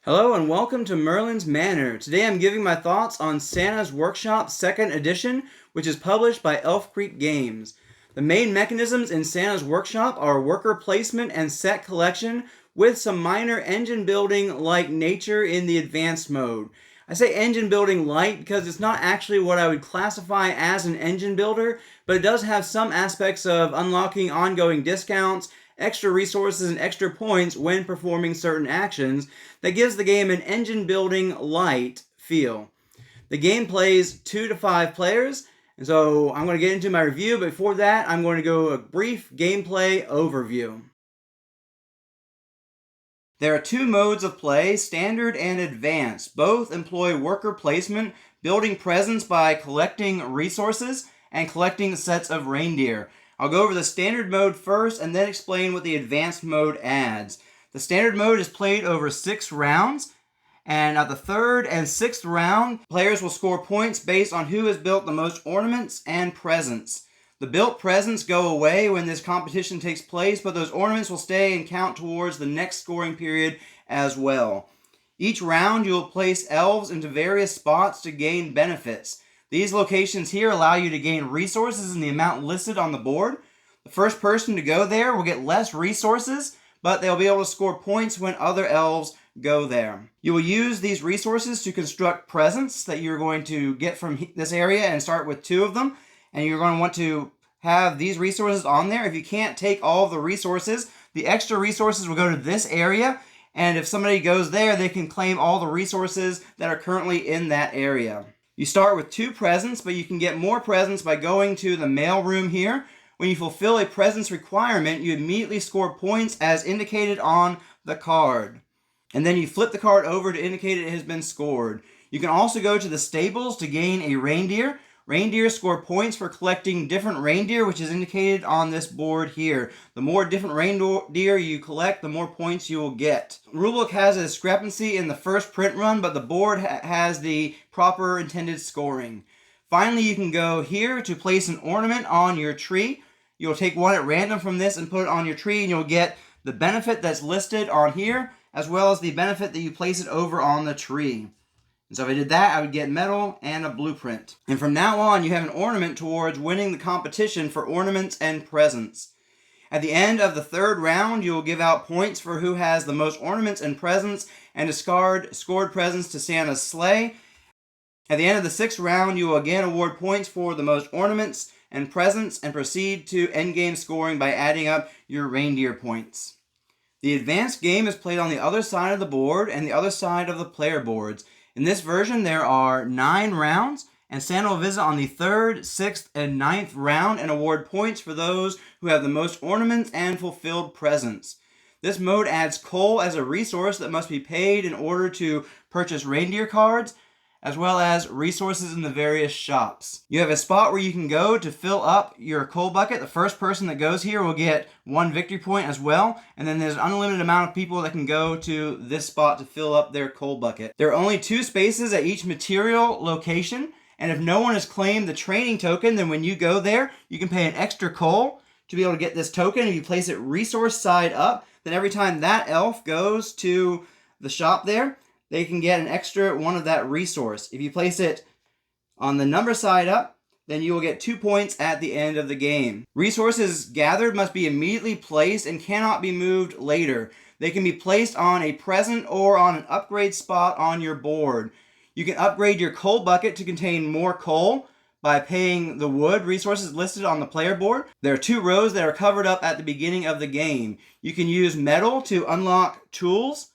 Hello and welcome to Merlin's Manor. Today I'm giving my thoughts on Santa's Workshop 2nd Edition, which is published by Elf Creek Games. The main mechanisms in Santa's Workshop are worker placement and set collection, with some minor engine building like nature in the advanced mode. I say engine building light because it's not actually what I would classify as an engine builder, but it does have some aspects of unlocking ongoing discounts, extra resources, and extra points when performing certain actions that gives the game an engine building light feel. The game plays 2 to 5 players, and so I'm going to get into my review, but before that I'm going to go a brief gameplay overview. There are 2 modes of play, standard and advanced. Both employ worker placement, building presence by collecting resources, and collecting sets of reindeer. I'll go over the standard mode first and then explain what the advanced mode adds. The standard mode is played over 6 rounds, and at the 3rd and 6th round, players will score points based on who has built the most ornaments and presents. The built presents go away when this competition takes place, but those ornaments will stay and count towards the next scoring period as well. Each round, you will place elves into various spots to gain benefits. These locations here allow you to gain resources in the amount listed on the board. The first person to go there will get less resources, but they'll be able to score points when other elves go there. You will use these resources to construct presents that you're going to get from this area and start with 2 of them. And you're going to want to have these resources on there. If you can't take all of the resources, the extra resources will go to this area. And if somebody goes there, they can claim all the resources that are currently in that area. You start with 2 presents, but you can get more presents by going to the mail room here. When you fulfill a presents requirement, you immediately score points as indicated on the card. And then you flip the card over to indicate it has been scored. You can also go to the stables to gain a reindeer. Reindeer score points for collecting different reindeer, which is indicated on this board here. The more different reindeer you collect, the more points you will get. Rulebook has a discrepancy in the first print run, but the board has the proper intended scoring. Finally, you can go here to place an ornament on your tree. You'll take one at random from this and put it on your tree, and you'll get the benefit that's listed on here, as well as the benefit that you place it over on the tree. And so if I did that, I would get metal and a blueprint. And from now on, you have an ornament towards winning the competition for ornaments and presents. At the end of the 3rd round, you will give out points for who has the most ornaments and presents and discard scored presents to Santa's sleigh. At the end of the 6th round, you will again award points for the most ornaments and presents and proceed to endgame scoring by adding up your reindeer points. The advanced game is played on the other side of the board and the other side of the player boards. In this version, there are 9 rounds, and Santa will visit on the 3rd, 6th, and 9th round and award points for those who have the most ornaments and fulfilled presents. This mode adds coal as a resource that must be paid in order to purchase reindeer cards, as well as resources in the various shops. You have a spot where you can go to fill up your coal bucket. The first person that goes here will get 1 victory point as well, and then there's an unlimited amount of people that can go to this spot to fill up their coal bucket. There are only 2 spaces at each material location, and if no one has claimed the training token, then when you go there, you can pay an extra coal to be able to get this token. If you place it resource side up, then every time that elf goes to the shop there, they can get an extra 1 of that resource. If you place it on the number side up, then you will get 2 points at the end of the game. Resources gathered must be immediately placed and cannot be moved later. They can be placed on a present or on an upgrade spot on your board. You can upgrade your coal bucket to contain more coal by paying the wood resources listed on the player board. There are 2 rows that are covered up at the beginning of the game. You can use metal to unlock tools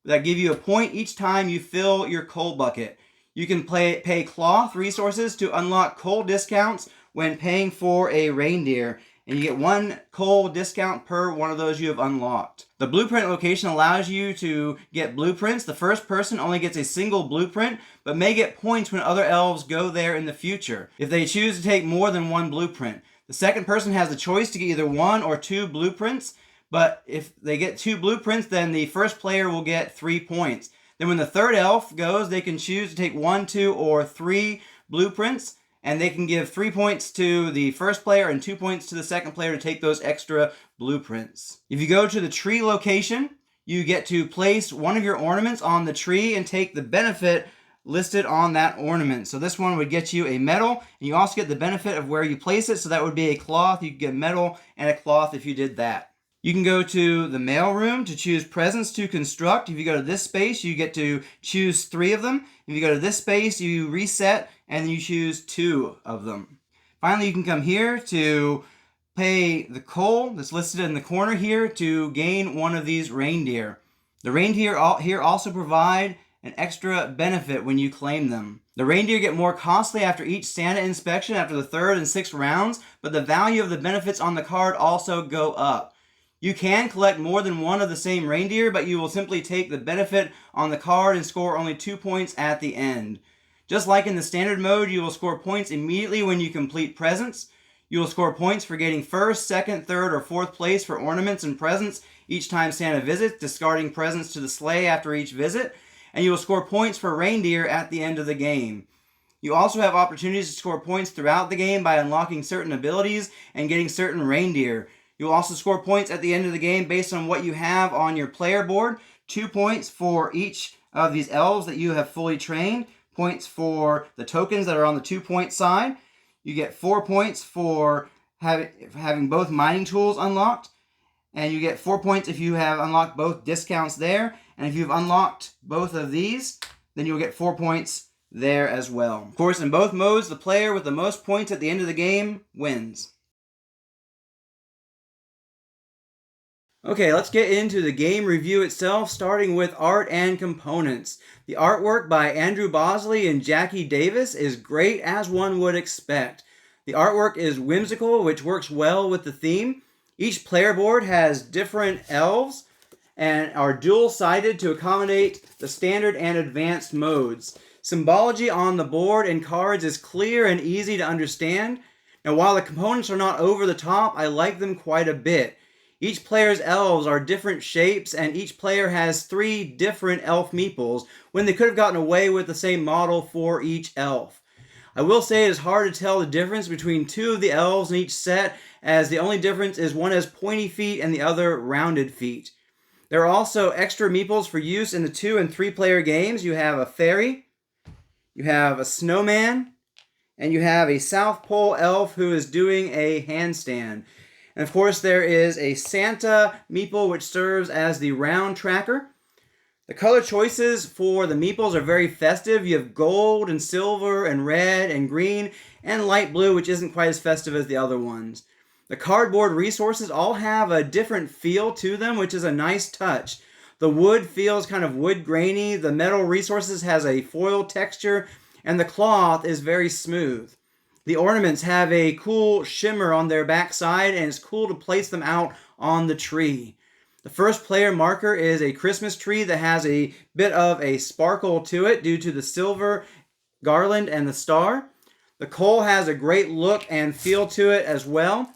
that give you a point each time you fill your coal bucket. You can pay cloth resources to unlock coal discounts when paying for a reindeer, and you get 1 coal discount per one of those you have unlocked. The blueprint location allows you to get blueprints. The first person only gets a single blueprint, but may get points when other elves go there in the future, if they choose to take more than 1 blueprint. The second person has the choice to get either 1 or 2 blueprints, but if they get 2 blueprints, then the first player will get 3 points. Then when the 3rd elf goes, they can choose to take 1, 2, or 3 blueprints, and they can give 3 points to the first player and 2 points to the second player to take those extra blueprints. If you go to the tree location, you get to place one of your ornaments on the tree and take the benefit listed on that ornament. So this one would get you a medal, and you also get the benefit of where you place it. So that would be a cloth. You could get a medal and a cloth if you did that. You can go to the mail room to choose presents to construct. If you go to this space, you get to choose 3 of them. If you go to this space, you reset and you choose 2 of them. Finally, you can come here to pay the coal that's listed in the corner here to gain one of these reindeer. The reindeer here also provide an extra benefit when you claim them. The reindeer get more costly after each Santa inspection after the 3rd and 6th rounds, but the value of the benefits on the card also go up. You can collect more than one of the same reindeer, but you will simply take the benefit on the card and score only 2 points at the end. Just like in the standard mode, you will score points immediately when you complete presents. You will score points for getting 1st, 2nd, 3rd, or 4th place for ornaments and presents each time Santa visits, discarding presents to the sleigh after each visit. And you will score points for reindeer at the end of the game. You also have opportunities to score points throughout the game by unlocking certain abilities and getting certain reindeer. You will also score points at the end of the game based on what you have on your player board. 2 points for each of these elves that you have fully trained. Points for the tokens that are on the 2-point side. You get 4 points for having both mining tools unlocked. And you get 4 points if you have unlocked both discounts there. And if you've unlocked both of these, then you'll get 4 points there as well. Of course, in both modes, the player with the most points at the end of the game wins. Okay, let's get into the game review itself, starting with art and components. The artwork by Andrew Bosley and Jackie Davis is great as one would expect. The artwork is whimsical, which works well with the theme. Each player board has different elves and are dual-sided to accommodate the standard and advanced modes. Symbology on the board and cards is clear and easy to understand. Now, while the components are not over the top, I like them quite a bit. Each player's elves are different shapes, and each player has 3 different elf meeples when they could have gotten away with the same model for each elf. I will say it is hard to tell the difference between 2 of the elves in each set, as the only difference is one has pointy feet and the other rounded feet. There are also extra meeples for use in the 2 and 3 player games. You have a fairy, you have a snowman, and you have a South Pole elf who is doing a handstand. And of course there is a Santa meeple which serves as the round tracker. The color choices for the meeples are very festive. You have gold and silver and red and green and light blue, which isn't quite as festive as the other ones. The cardboard resources all have a different feel to them, which is a nice touch. The wood feels kind of wood grainy, the metal resources has a foil texture, and the cloth is very smooth. The ornaments have a cool shimmer on their backside, and it's cool to place them out on the tree. The first player marker is a Christmas tree that has a bit of a sparkle to it due to the silver garland and the star. The coal has a great look and feel to it as well.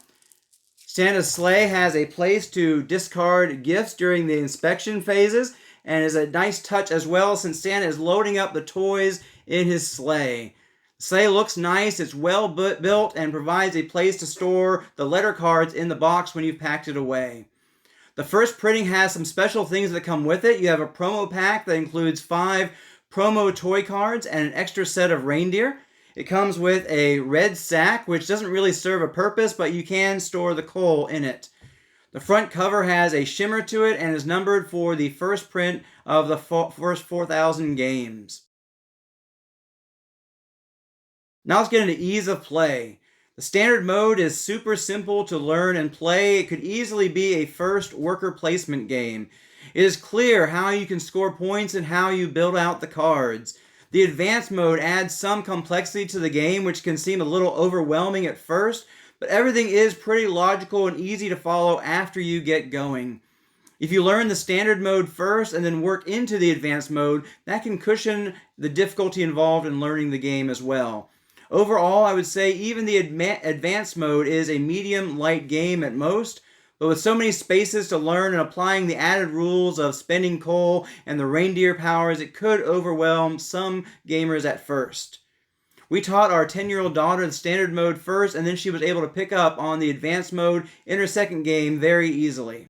Santa's sleigh has a place to discard gifts during the inspection phases, and is a nice touch as well since Santa is loading up the toys in his sleigh. The sleigh looks nice, it's well built, and provides a place to store the letter cards in the box when you've packed it away. The first printing has some special things that come with it. You have a promo pack that includes 5 promo toy cards and an extra set of reindeer. It comes with a red sack, which doesn't really serve a purpose, but you can store the coal in it. The front cover has a shimmer to it and is numbered for the first print of the first 4,000 games. Now let's get into ease of play. The standard mode is super simple to learn and play. It could easily be a first worker placement game. It is clear how you can score points and how you build out the cards. The advanced mode adds some complexity to the game, which can seem a little overwhelming at first, but everything is pretty logical and easy to follow after you get going. If you learn the standard mode first and then work into the advanced mode, that can cushion the difficulty involved in learning the game as well. Overall, I would say even the advanced mode is a medium-light game at most, but with so many spaces to learn and applying the added rules of spending coal and the reindeer powers, it could overwhelm some gamers at first. We taught our 10-year-old daughter the standard mode first, and then she was able to pick up on the advanced mode in her second game very easily.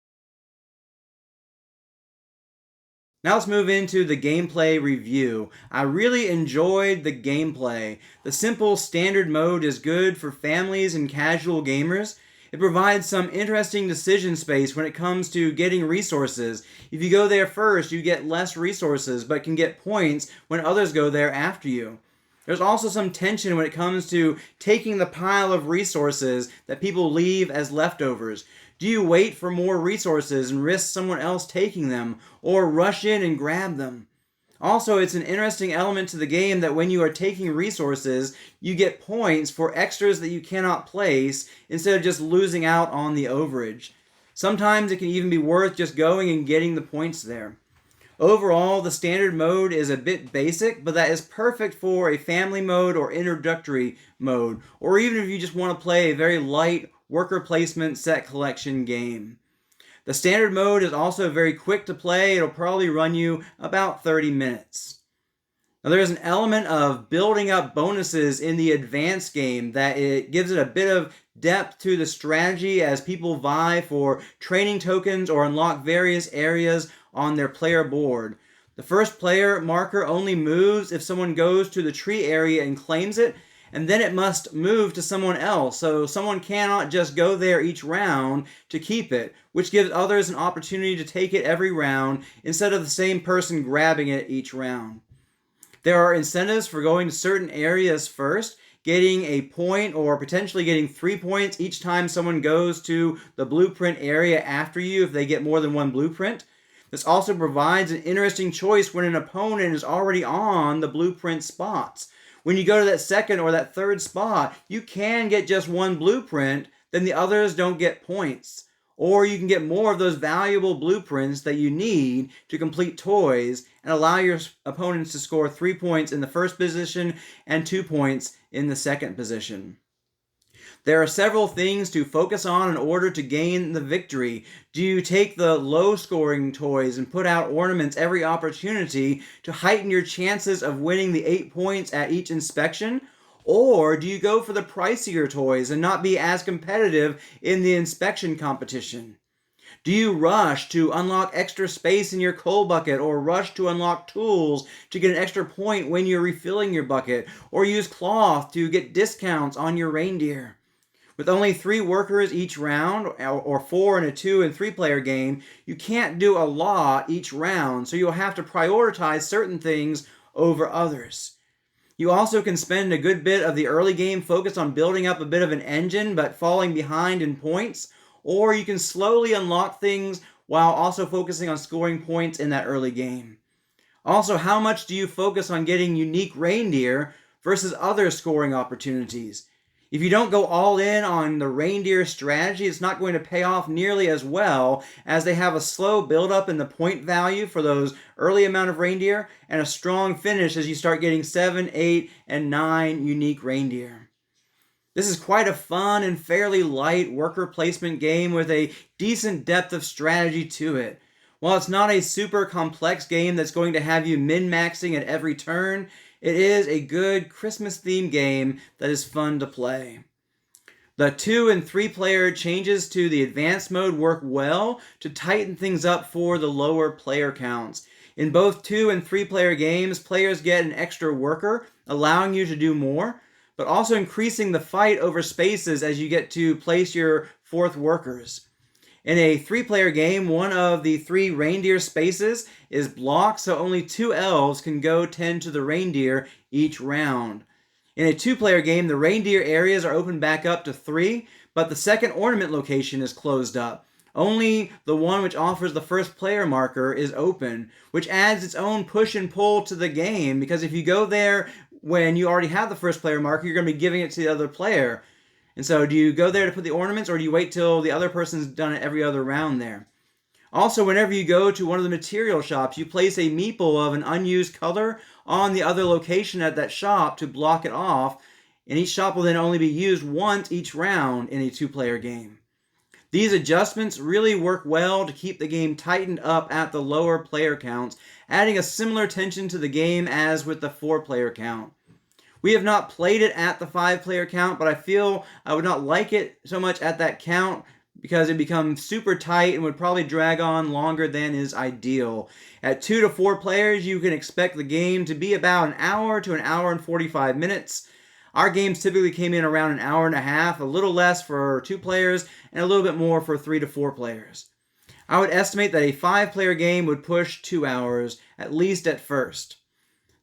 Now let's move into the gameplay review. I really enjoyed the gameplay. The simple standard mode is good for families and casual gamers. It provides some interesting decision space when it comes to getting resources. If you go there first, you get less resources, but can get points when others go there after you. There's also some tension when it comes to taking the pile of resources that people leave as leftovers. Do you wait for more resources and risk someone else taking them, or rush in and grab them? Also, it's an interesting element to the game that when you are taking resources, you get points for extras that you cannot place instead of just losing out on the overage. Sometimes it can even be worth just going and getting the points there. Overall, the standard mode is a bit basic, but that is perfect for a family mode or introductory mode, or even if you just want to play a very light worker placement set collection game. The standard mode is also very quick to play. It'll probably run you about 30 minutes. Now there is an element of building up bonuses in the advanced game that it gives it a bit of depth to the strategy as people vie for training tokens or unlock various areas on their player board. The first player marker only moves if someone goes to the tree area and claims it, and then it must move to someone else, so someone cannot just go there each round to keep it, which gives others an opportunity to take it every round instead of the same person grabbing it each round. There are incentives for going to certain areas first, getting a point or potentially getting 3 points each time someone goes to the blueprint area after you if they get more than one blueprint. This also provides an interesting choice when an opponent is already on the blueprint spots. When you go to that second or that third spot, you can get just one blueprint, then the others don't get points. Or you can get more of those valuable blueprints that you need to complete toys and allow your opponents to score 3 points in the first position and 2 points in the second position. There are several things to focus on in order to gain the victory. Do you take the low-scoring toys and put out ornaments every opportunity to heighten your chances of winning the 8 points at each inspection? Or do you go for the pricier toys and not be as competitive in the inspection competition? Do you rush to unlock extra space in your coal bucket, or rush to unlock tools to get an extra point when you're refilling your bucket, or use cloth to get discounts on your reindeer? With only 3 workers each round, or 4 in a 2 and 3 player game, you can't do a lot each round, so you'll have to prioritize certain things over others. You also can spend a good bit of the early game focused on building up a bit of an engine but falling behind in points, or you can slowly unlock things while also focusing on scoring points in that early game. Also, how much do you focus on getting unique reindeer versus other scoring opportunities? If you don't go all in on the reindeer strategy, it's not going to pay off nearly as well, as they have a slow build-up in the point value for those early amount of reindeer and a strong finish as you start getting 7, 8, and 9 unique reindeer. This is quite a fun and fairly light worker placement game with a decent depth of strategy to it. While it's not a super complex game that's going to have you min-maxing at every turn, it is a good Christmas-themed game that is fun to play. The 2 and 3 player changes to the advanced mode work well to tighten things up for the lower player counts. In both 2 and 3 player games, players get an extra worker, allowing you to do more, but also increasing the fight over spaces as you get to place your 4th workers. In a 3-player game, one of the 3 reindeer spaces is blocked, so only 2 elves can go tend to the reindeer each round. In a 2-player game, the reindeer areas are opened back up to 3, but the second ornament location is closed up. Only the one which offers the first player marker is open, which adds its own push and pull to the game, because if you go there when you already have the first player marker, you're going to be giving it to the other player. And so do you go there to put the ornaments, or do you wait till the other person's done it every other round there? Also, whenever you go to one of the material shops, you place a meeple of an unused color on the other location at that shop to block it off, and each shop will then only be used once each round in a 2-player game. These adjustments really work well to keep the game tightened up at the lower player counts, adding a similar tension to the game as with the 4-player count. We have not played it at the 5-player count, but I feel I would not like it so much at that count because it becomes super tight and would probably drag on longer than is ideal. At 2 to 4 players, you can expect the game to be about an hour to an hour and 45 minutes. Our games typically came in around an hour and a half, a little less for 2 players and a little bit more for 3 to 4 players. I would estimate that a 5-player game would push 2 hours, at least at first.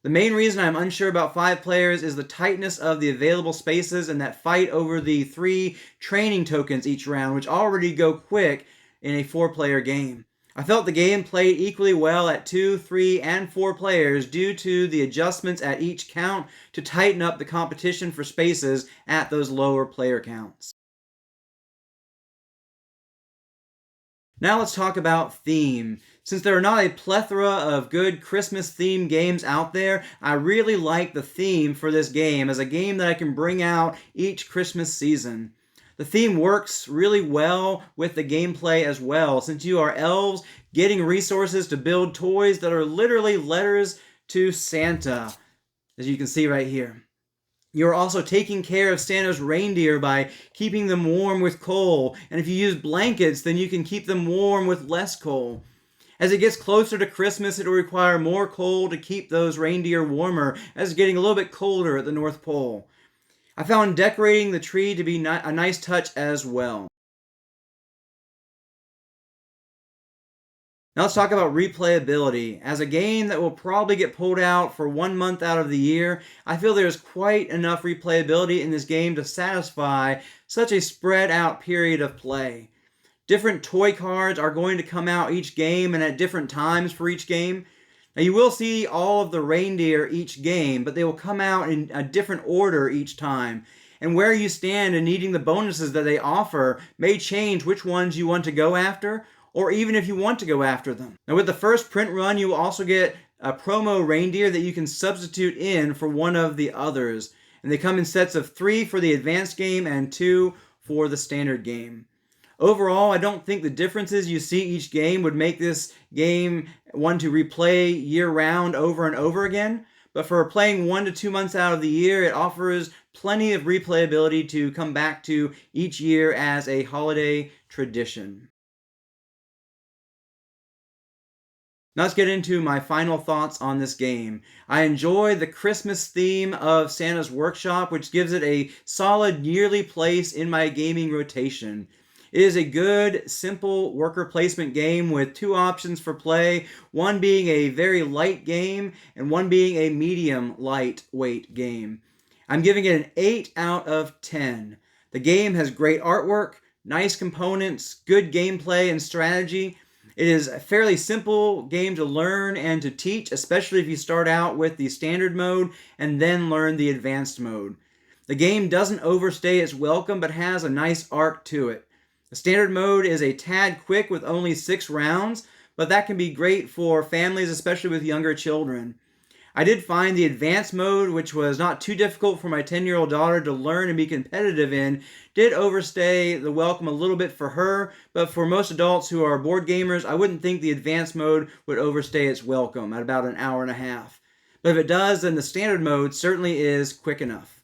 The main reason I'm unsure about 5 players is the tightness of the available spaces and that fight over the 3 training tokens each round, which already go quick in a 4-player game. I felt the game played equally well at 2, 3, and 4 players due to the adjustments at each count to tighten up the competition for spaces at those lower player counts. Now let's talk about theme. Since there are not a plethora of good Christmas-themed games out there, I really like the theme for this game as a game that I can bring out each Christmas season. The theme works really well with the gameplay as well, since you are elves getting resources to build toys that are literally letters to Santa, as you can see right here. You're also taking care of Santa's reindeer by keeping them warm with coal, and if you use blankets, then you can keep them warm with less coal. As it gets closer to Christmas, it will require more coal to keep those reindeer warmer, as it's getting a little bit colder at the North Pole. I found decorating the tree to be a nice touch as well. Now let's talk about replayability. As a game that will probably get pulled out for 1 month out of the year, I feel there's quite enough replayability in this game to satisfy such a spread out period of play. Different toy cards are going to come out each game and at different times for each game. Now you will see all of the reindeer each game, but they will come out in a different order each time. And where you stand in needing the bonuses that they offer may change which ones you want to go after, or even if you want to go after them. Now with the first print run, you will also get a promo reindeer that you can substitute in for one of the others. And they come in sets of 3 for the advanced game and 2 for the standard game. Overall, I don't think the differences you see each game would make this game one to replay year-round over and over again, but for playing 1 to 2 months out of the year, it offers plenty of replayability to come back to each year as a holiday tradition. Now let's get into my final thoughts on this game. I enjoy the Christmas theme of Santa's Workshop, which gives it a solid yearly place in my gaming rotation. It is a good, simple worker placement game with 2 options for play, one being a very light game and one being a medium lightweight game. I'm giving it an 8 out of 10. The game has great artwork, nice components, good gameplay and strategy. It is a fairly simple game to learn and to teach, especially if you start out with the standard mode and then learn the advanced mode. The game doesn't overstay its welcome but has a nice arc to it. The standard mode is a tad quick with only 6 rounds, but that can be great for families, especially with younger children. I did find the advanced mode, which was not too difficult for my 10-year-old daughter to learn and be competitive in, did overstay the welcome a little bit for her, but for most adults who are board gamers, I wouldn't think the advanced mode would overstay its welcome at about an hour and a half. But if it does, then the standard mode certainly is quick enough.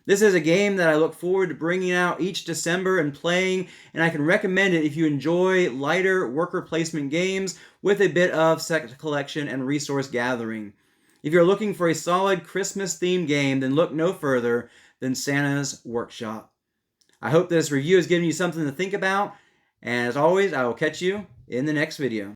This is a game that I look forward to bringing out each December and playing, and I can recommend it if you enjoy lighter worker placement games with a bit of set collection and resource gathering. If you're looking for a solid Christmas-themed game, then look no further than Santa's Workshop. I hope this review has given you something to think about, and as always, I will catch you in the next video.